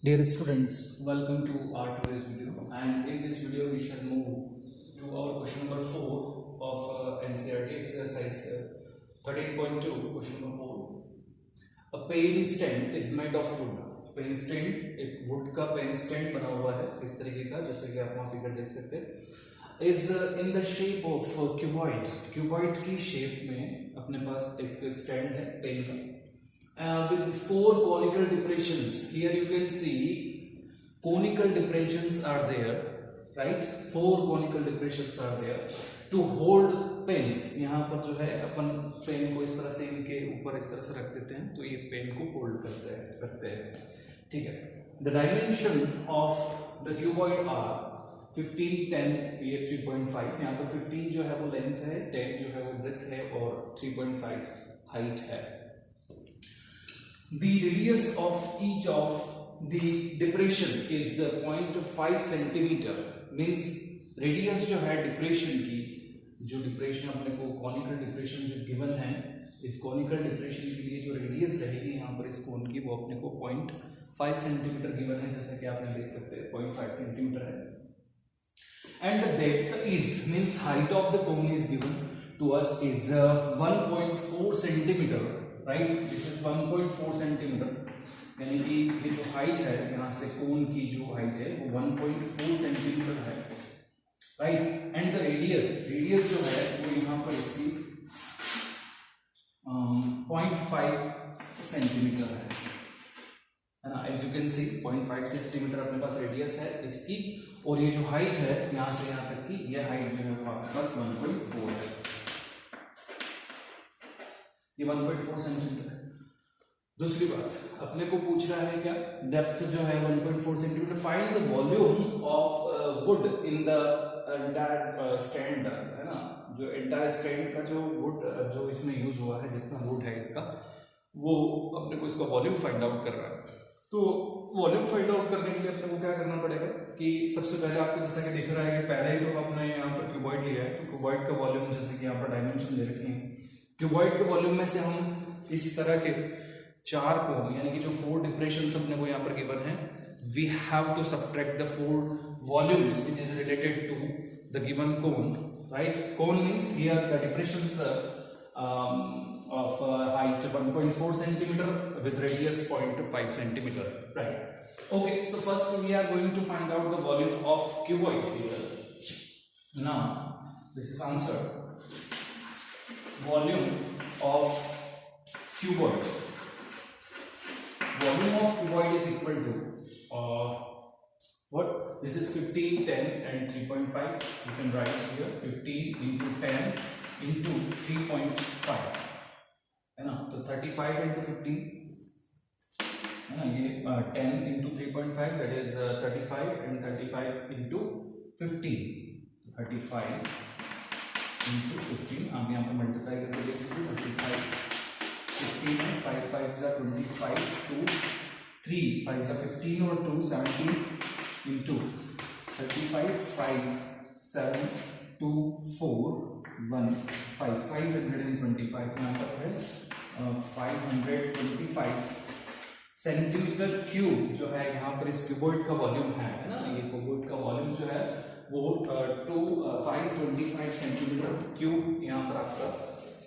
Dear students, welcome to our today's video, and in this video we shall move to our question number 4 of NCERT exercise 13.2. Question number 4. A pen stand is made of wood. Pen stand एक wood का pen stand बना हुआ है इस तरीके का, जैसे कि आप वहाँ फिगर देख सकते हैं। Is in the shape of cuboid, cuboid की शेप में अपने पास एक स्टैंड है पेन का, with 4 conical depressions. Here you can see conical depressions are there, right? 4 conical depressions are there to hold pens. यहाँ पर जो है अपन पेन को इस तरह से इनके ऊपर इस तरह से रख देते हैं, तो ये पेन को होल्ड करते हैं, ठीक है। The dimension of the cuboid are 15, 10, ये 3.5. यहाँ पर 15 जो है वो लेंथ है, 10 जो है वो ब्रेथ है और 3.5 हाइट है। The radius of each of the depression is 0.5 centimeter. Means radius जो है depression की, जो depression अपने को conical depression जो given है, इस conical depression के लिए जो radius रहेगी यहाँ पर इस cone की, वो अपने को 0.5 centimeter given है, जैसा कि आपने देख सकते हैं 0.5 centimeter है। And the depth is, means height of the cone is given to us is 1.4 centimeter. Right, this is 1.4 centimetre, यानी कि ये जो हाइट है यहाँ से कोन की जो हाइट है वो 1.4 सेंटीमीटर है, राइट। एंड द रेडियस जो है वो यहाँ पर इसकी 0.5 सेंटीमीटर है ना। As you can see 0.5 centimetre अपने पास रेडियस है इसकी, और ये जो हाइट है यहाँ से यहाँ तक की, ये हाइट जो है वो आपके पास 1.4 है, ये 1.4 सेंटीमीटर है। दूसरी बात अपने को पूछ रहा है क्या, डेप्थ जो है 1.4 centimetre. Find the volume of would in the entire stand, है ना, जो एंटायर स्टैंड का जो वुड जो इसमें यूज हुआ है, जितना वुड है इसका, वो अपने को इसका वॉल्यूम फाइंड आउट कर रहा है। तो वॉल्यूम फाइंड आउट करने के लिए अपने को क्या करना पड़ेगा कि सबसे पहले आपको जैसा कि दिख रहा है कि पहले ही तो आपने यहाँ पर क्यूबॉइड लिया है, तो क्यूबॉइड का वॉल्यूम जैसे कि यहाँ पर डायमेंशन दे रखे हैं, क्यूबॉइड के वॉल्यूम में से हम इस तरह के 4 कोन, यानी कि जो 4 डिप्रेशंस अपने को यहाँ पर गिवन है, we have to subtract the 4 volumes which is related to the given cone, right. Cone means here the depressions of height 1.4 centimeter with radius 0.5 centimeter, right? Okay, so first we are going to find out the volume of cuboid here. Now this is answer. Volume of cuboid. Volume of cuboid is equal to what? This is 15, 10 and 3.5. You can write here 15 into 10 into 3.5, है ना। तो 35 into 15, है ना, ये 10 into 3.5 that is 35 and 35 into 15, 35 into 15, आप यहाँ पर multiply करके देख लीजिए, 35 15 है, 5 5 जा 25, 2 3 5 जा 15 और 2 17 into 35 5 7 2 4 1 5 525, यहाँ पर है 525 सेंटीमीटर क्यूब जो है यहाँ पर इस क्यूबॉइड का वॉल्यूम है ना। ये क्यूबॉइड का वॉल्यूम जो है वो 525 सेंटीमीटर क्यूब यहाँ पर आपका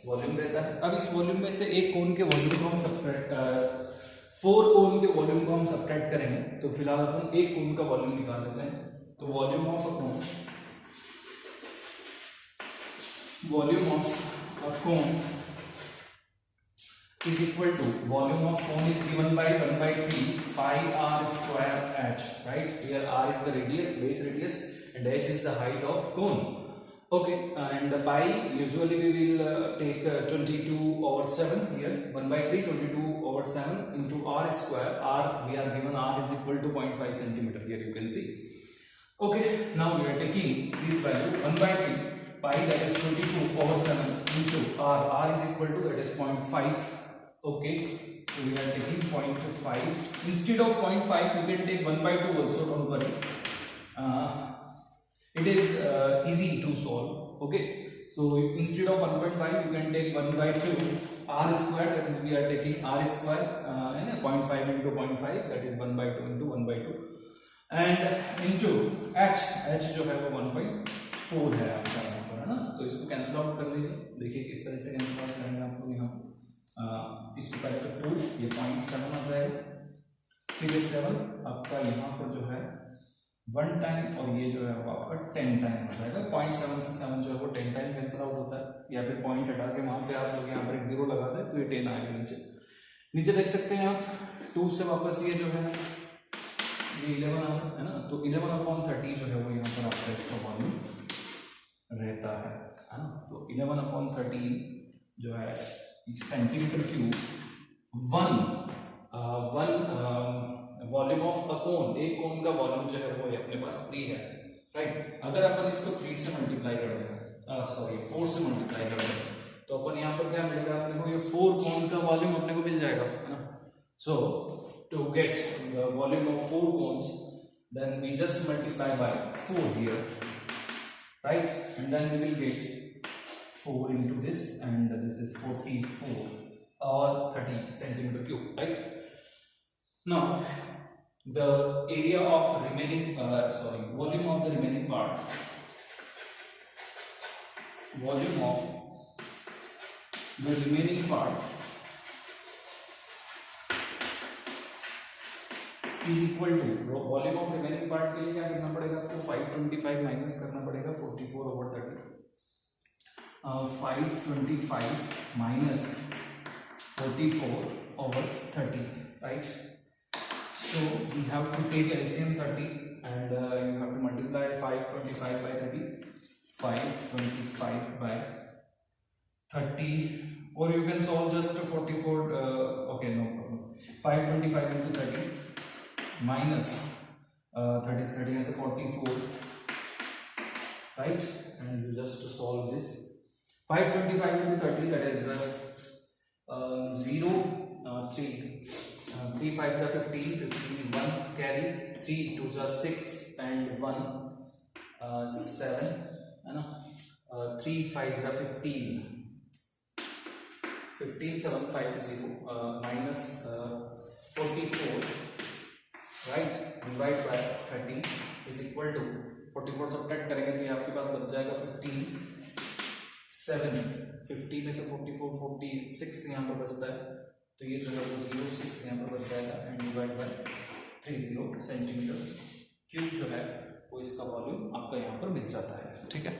वॉल्यूम रहता है। अब इस वॉल्यूम में से एक कोन के वॉल्यूम को हम सब्ट्रैक्ट 4 कोन के वॉल्यूम को हम सब्ट्रैक्ट करेंगे, तो फिलहाल अपन एक कोन का वॉल्यूम निकाल लेते हैं। तो volume of a cone, volume of a cone is equal to, volume of cone is given by 1/3 pi r square h, right? Here r is the radius, base radius, and h is the height of cone. Okay, and pi usually we will take 22/7 here, 1/3 22/7 into r square. R we are given r is equal to 0.5 centimeter, here you can see. Okay, now we are taking this value 1/3 pi, that is 22/7 into r is equal to, that is 0.5. Okay, so we are taking 0.5 instead of 0.5. you can take 1/2 also, don't worry, it is easy to solve. Okay, so instead of 1.5 you can take 1/2 r square, that is we are taking r square 0.5 into 0.5, that is 1/2 into 1/2 and into h जो है वो 1/4 है आपका यहाँ पर, है ना। तो इसको कैंसिल आउट कर लीजिए, देखिए किस तरह से कैंसिल आउट करेंगे आप लोग यहाँ। इसको पहले तो 2, ये 0.7 आ जाएगा, फिर ये 7 आपका यहाँ पर जो है 1 टाइम, और ये जो है वो आपका 10 टाइम हो जाएगा। 0.7 से 7 जो है वो 10 टाइम कैंसिल आउट होता है, या फिर पॉइंट हटा के वहां पे आप लोग यहाँ पर एक 0 लगा दें तो ये 10 आएगा नीचे। नीचे देख सकते हैं आप 2 से वापस ये जो है ये 11 आ रहा है ना, तो 11/30 जो है वो यहाँ पर आपका इसका वॉल्यूम रहता है ना। तो 11/13 जो है centimetre cube volume of a cone, एक कोन का वॉल्यूम जो है वो अपने पास 3 है, राइट। अगर अपन इसको 3 से मल्टीप्लाई कर दें, सॉरी 4 से मल्टीप्लाई कर दें, तो अपन यहाँ पर क्या मिलेगा अपने को, ये 4 कोन का वॉल्यूम अपने को मिल जाएगा, है ना। So to get the volume of 4 cones, then we just multiply by 4 here, right, and then we will get 4 into this, and this is 44 or 30 centimeter cube, right. Now the area of remaining volume of the remaining part, volume of the remaining part is equal to, volume of remaining part के लिए क्या करना पड़ेगा आपको, 525 minus करना पड़ेगा 44/30, 525 minus 44/30, right. So we have to take LCM 30 and you have to multiply 525 by 30, 525 by 30, or you can solve just 44, okay, no problem, 525 into 30 minus 30 as a 44, right, and you just solve this. 525 into 30, that is 0, 3, 3 5s are 15, 1 carry, 3 2s are 6 and 1 7, है ना, 3 5s are 15, 750 minus 44, right, divide by 30 is equal to 44 subtract करेंगे तो ये आपके पास बच जाएगा 15, 7, 50 में से 44, 46 यहाँ पर बचता है, तो ये जो है वो 06 यहाँ पर बच जाएगा, and divide by 30 centimetre cube जो है वो इसका वॉल्यूम आपका यहाँ पर मिल जाता है, ठीक है।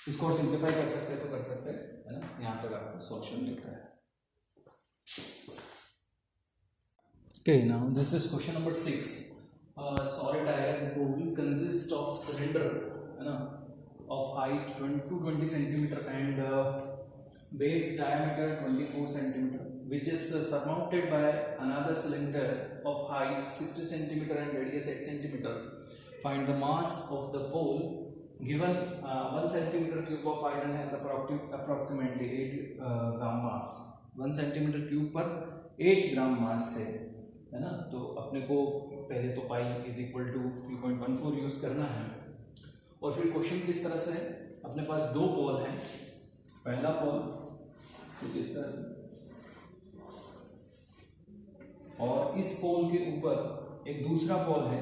इसको सिंप्लीफाई कर सकते हैं तो कर सकते हैं, है ना, यहाँ तक आपको सॉल्यूशन मिलता है। Okay, now this is question number 6. Solid iron bowl consists of cylinder, है ना, of height 20 centimeter and base diameter 24 centimeter, which is surmounted by another cylinder of height 60 centimeter and radius 8 centimeter. Find the mass of the pole given 1 centimeter cube of iron has approximately 8 gram mass. 1 centimeter cube पर 8 ग्राम मास है ना। तो अपने को पहले तो pi is equal to 3.14 use करना है, और फिर क्वेश्चन किस तरह से है, अपने पास 2 पोल हैं, पहला पोल कुछ इस तरह से, और इस पोल के ऊपर एक दूसरा पोल है,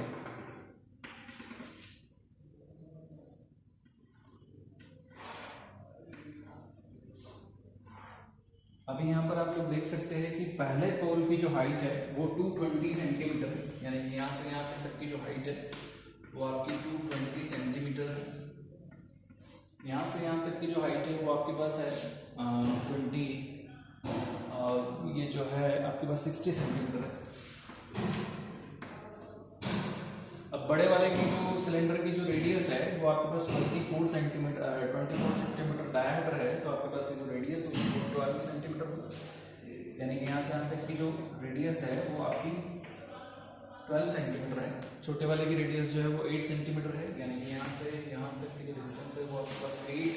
अभी यहाँ पर आप लोग देख सकते हैं कि पहले पोल की जो हाइट है वो 220 सेंटीमीटर है, यानी यहाँ से यहाँ तक की जो हाइट है वो आपकी 220 सेंटीमीटर है। यहाँ से यहाँ तक की जो हाइट है वो आपके पास है 20, ये जो है आपके पास 60 सेंटीमीटर है। अब बड़े वाले की जो सिलेंडर की जो रेडियस है वो आपके पास 24 सेंटीमीटर डायमीटर है, तो आपके पास ये जो रेडियस होगी 12 सेंटीमीटर होगा, यानी कि यहाँ से यहाँ तक की जो रेडियस है वो आपकी 12 सेंटीमीटर है। छोटे वाले की रेडियस जो है वो 8 सेंटीमीटर है, यानी कि यहाँ से यहाँ तक की जो डिस्टेंस है वो आपके पास 8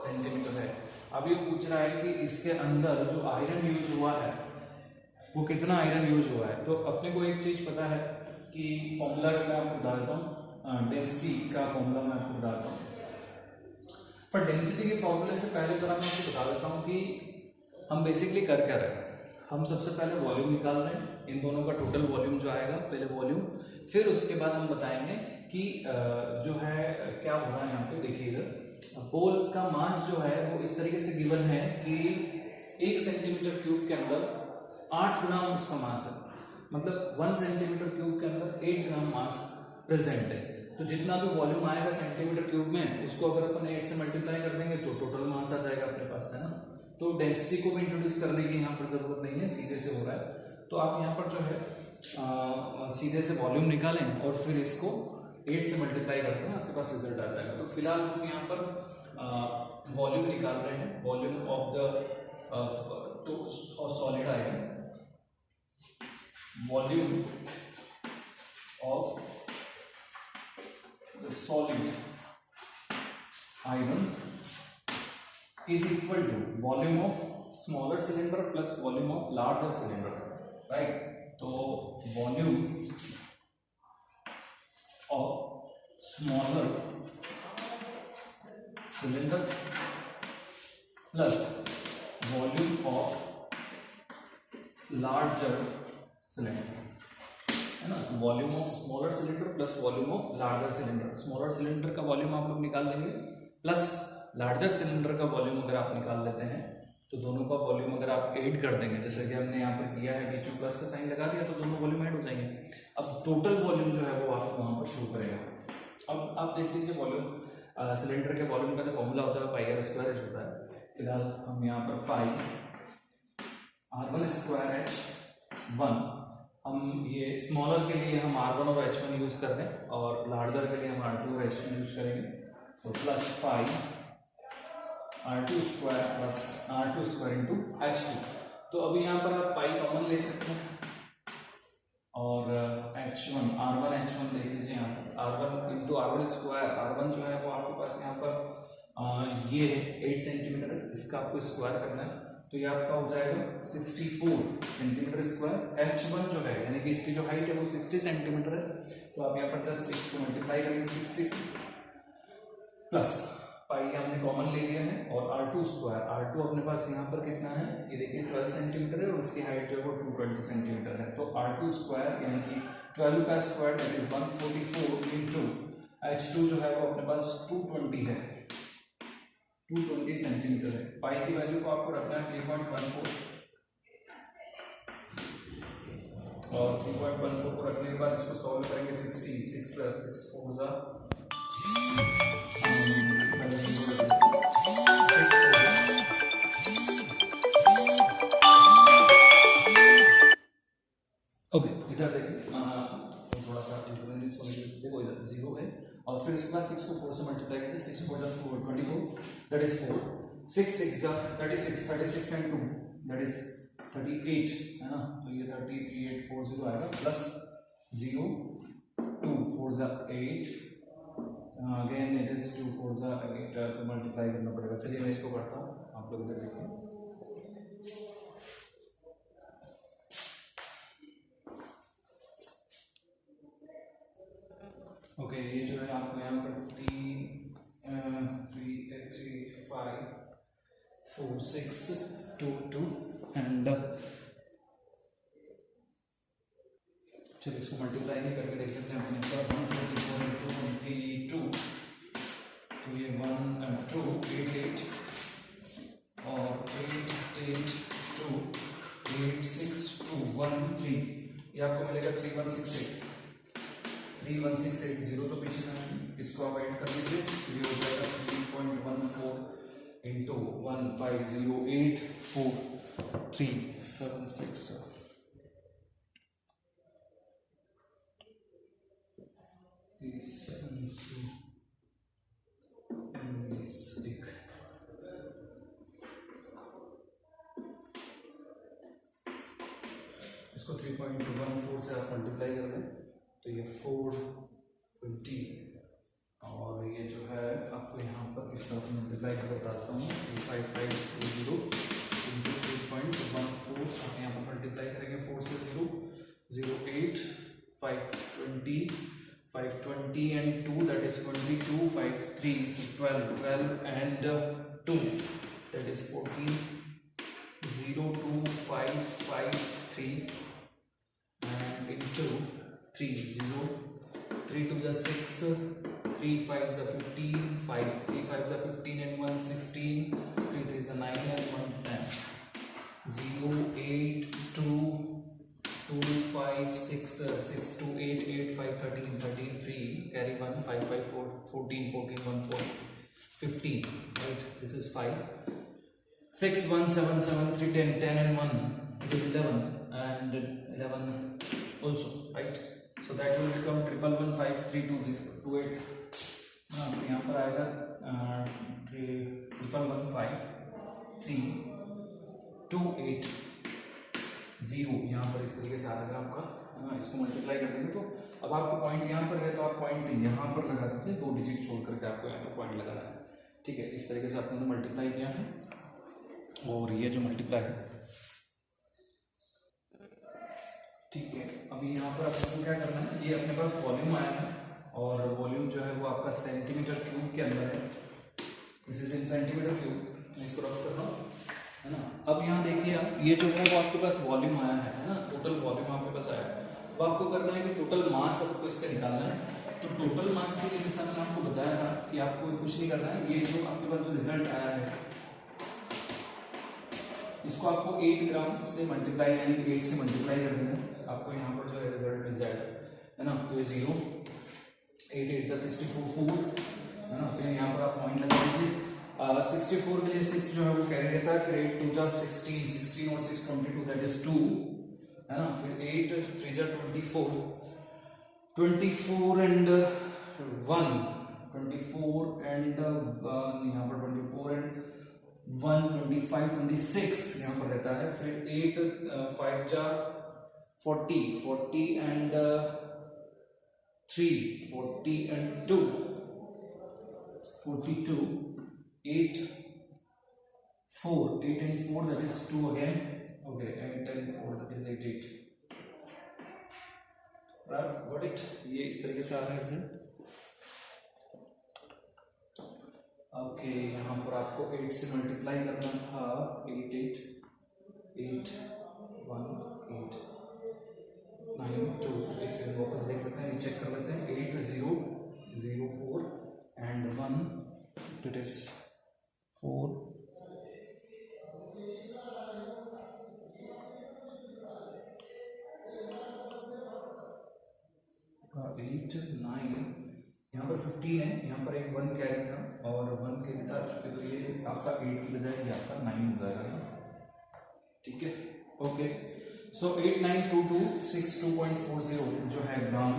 सेंटीमीटर है। अब ये पूछ रहा है कि इसके अंदर जो आयरन यूज हुआ है वो कितना आयरन यूज हुआ है। तो अपने को एक चीज पता है कि फॉर्मूला मैं आपको बता देता हूँ, डेंसिटी का फॉर्मूला मैं आपको बता देता हूँ, पर डेंसिटी के फॉर्मूले से पहले जरा मैं आपको बता देता हूँ कि हम बेसिकली कर क्या रहे हैं, हम सबसे पहले वॉल्यूम निकाल रहे हैं, इन दोनों का टोटल वॉल्यूम जो आएगा पहले वॉल्यूम, फिर उसके बाद हम बताएंगे कि जो है क्या हो रहा है यहाँ पे। देखिएगा पोल का मास जो है वो इस तरीके से गिवन है कि 1 सेंटीमीटर क्यूब के अंदर 8 ग्राम उसका मास है, मतलब 1 सेंटीमीटर क्यूब के अंदर 8 ग्राम मास प्रेजेंट है। तो जितना भी वॉल्यूम आएगा सेंटीमीटर क्यूब में, उसको अगर अपन 8 से मल्टीप्लाई कर देंगे तो टोटल मास आ जाएगा अपने पास, है ना। तो डेंसिटी को भी इंट्रोड्यूस करने की यहाँ पर जरूरत नहीं है, सीधे से हो रहा है। तो आप यहाँ पर जो है सीधे से वॉल्यूम निकालें और फिर इसको 8 से मल्टीप्लाई करते हैं, आपके पास रिजल्ट आ जाएगा। तो फिलहाल हम यहाँ पर वॉल्यूम निकाल रहे हैं, volume of the solid iron, volume of the solid iron is equal to volume of smaller cylinder plus volume of larger cylinder, right? तो volume of smaller cylinder plus volume of larger cylinder, है ना। Volume of smaller cylinder plus volume of larger cylinder, smaller cylinder का volume आप लोग निकाल लेंगे plus larger cylinder का volume अगर आप निकाल लेते हैं, तो दोनों का वॉल्यूम अगर आप ऐड कर देंगे, जैसे कि हमने यहाँ पर किया है, बीच में प्लस का साइन लगा दिया, तो दोनों वॉल्यूम ऐड हो जाएंगे। अब टोटल वॉल्यूम जो है वो आपको वहाँ पर शो करेगा। अब आप देख लीजिए वॉल्यूम सिलेंडर के वॉल्यूम का जो फॉर्मूला होता है पाई आर स्क्वायर एच होता है। फिलहाल हम यहाँ पर पाई R1 स्क्वायर H1, हम ये स्मॉलर के लिए हम R1 और H1 यूज कर रहे हैं और लार्जर के लिए हम R2 और H2 यूज करेंगे। तो plus pi R2 square plus R2 square into H2। तो अभी यहाँ पर आप पाई कॉमन ले सकते हैं और H1 R1 H1 देख लीजिए यहाँ पर R1 into R1 square, R1 जो है वो आपके पास यहाँ पर ये 8 सेंटीमीटर है, इसका आपको स्क्वायर करना है, तो ये आपका हो जाएगा 64 सेंटीमीटर स्क्वायर। H1 जो है यानी कि इसकी जो हाइट है वो 60 सेंटीमीटर है, तो आप यहाँ पर जस्ट इसको मल्टीप्लाई करेंगे 60 से, प्लस पाई हमने कॉमन ले लिया है और R2 स्क्वायर, R2 अपने पास यहाँ पर कितना है, ये देखिए 12 सेंटीमीटर है और उसकी हाइट जो है वो 220 सेंटीमीटर है। तो R2 स्क्वायर यानी कि 12 का square that is 144 into H2 जो है वो अपने पास 220 है, 220 सेंटीमीटर है। पाई की वैल्यू को आपको रखना है 3.14 और 3.14 को रखने के बाद इसको सॉल्व करेंगे 66 6 4 जा ओके, इधर देखिए थोड़ा सा देखो इधर 0 है और फिर इसके बाद 6 को 4 से मल्टीप्लाई करते हैं, 6 4 जा 4 24 दैट इज 4, 6 6 जा 36, 36 एंड 2 दैट इज 38, है ना। तो ये 3840 आएगा प्लस 0 2 4 जा 8 अगेन इट इज 2 4 जा 8, तो मल्टीप्लाई करना पड़ेगा। चलिए मैं इसको करता हूँ, आप लोग इधर देखिए। ओके, ये जो है आपको यहाँ पर 3 5 4 6 2 2 एंड चलिए इसको मल्टीप्लाई ही करके देख सकते हैं अपने पर 144 into 22, तो ये 1 and 2 8 8 और 8 8 2 8 6 2 1 3, ये आपको मिलेगा 3168 31680, तो पीछे का इसको आप ऐड कर लीजिए, ये हो जाएगा 3.14 इंटू 150843767 इसको 3.14 से आप मल्टीप्लाई कर दें तो ये 420 और ये जो है आपको यहाँ पर इस तरफ मल्टीप्लाई कर बताता हूँ 5520 इंटू 3.14 आप यहाँ पर मल्टीप्लाई करेंगे 4 से 0 08 520 and 2 that is 22 5 3 12 12 and 2 that is 14 0 02553 and into 3 0 3 2 is 6 3 5 is 15 5 3 5 is 15 and 1 16 3 3 is 9 and 1 10 0 8 2 2 5 6 6 2 8 8 5 13 13 3 carry 1 5 5 4 14 14 1 4 15 right. This is 5 6 1 7 7 3 10 10 and 1 it is 11 and 11 also right. So that will become 111532028 यहाँ पर आएगा 1115328 0 यहाँ पर इस तरीके से आ जाएगा आपका है ना. इसको मल्टीप्लाई कर देंगे तो अब आपको पॉइंट यहाँ पर है तो आप पॉइंट यहाँ पर लगा दीजिए, 2 डिजिट छोड़ करके आपको यहाँ पर पॉइंट लगाना है. ठीक है, इस तरीके से आपने मल्टीप्लाई किया है और ये जो मल्टीप्लाई है ठीक है. अभी यहाँ पर आपको क्या करना है, ये अपने पास वॉल्यूम आया है और वॉल्यूम जो है वो आपका सेंटीमीटर क्यूब के अंदर है. This is in centimetre cube. मैं इसको रफ कर रहा हूँ है ना. अब यहाँ देखिए आप, ये जो है वो आपके पास वॉल्यूम आया है ना, टोटल वॉल्यूम आपके पास आया है. तो आपको करना है कि टोटल मास आपको इसका निकालना है. तो टोटल मास के लिए जैसा मैंने आपको बताया था कि आपको कुछ नहीं करना है. ये जो आपके पास जो रिजल्ट आया है इसको आपको 8 ग्राम से मल्टीप्लाई यानी 8 से मल्टीप्लाई कर देना है. आपको यहाँ पर जो है रिजल्ट मिल जाएगा है ना. तो ये 0 8 8 64 4 है ना. फिर यहाँ पर आप पॉइंट लगा दीजिए. 64 के लिए 6 जो है वो कैरी रहता है. फिर 8 2 जा 16 16 और 6 22 दैट इज 2 है ना. फिर 8 3 जा 24 24 एंड 1 24 एंड 1 यहाँ पर 24 एंड 1 25 26 यहाँ पर रहता है. फिर 8 5 जा 40 40 and 3 40 and 2 42 8 4 8 and 4 that is 2 again. Okay, 8 and 4 that is 8 8. Got it? ये इस तरीके से आ रहा है रिजल्ट. ओके, यहाँ पर आपको 8 से मल्टीप्लाई करना था. 8 8 8 1 8 9 2. एक सेकंड वापस देख लेते हैं, चेक कर लेते हैं. 8 0 0 4 एंड 1 that is 4 8 9. यहाँ पर 15 है, यहाँ पर एक 1 कैरी था और 1 कैरी था चुके, तो ये आपका 8 की बजाय ये आपका 9 हो जाएगा ना. ठीक है, ओके. सो 892262.40 जो है ग्राम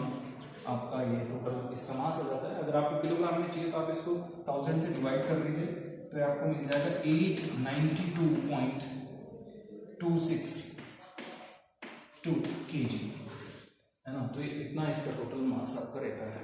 आपका ये टोटल इसका मास हो जाता है. अगर आपको किलोग्राम में चाहिए तो आप इसको 1000 से डिवाइड कर लीजिए तो आपको मिल जाएगा 892.262 kg है ना. तो ये इतना इसका टोटल मास आपका रहता है.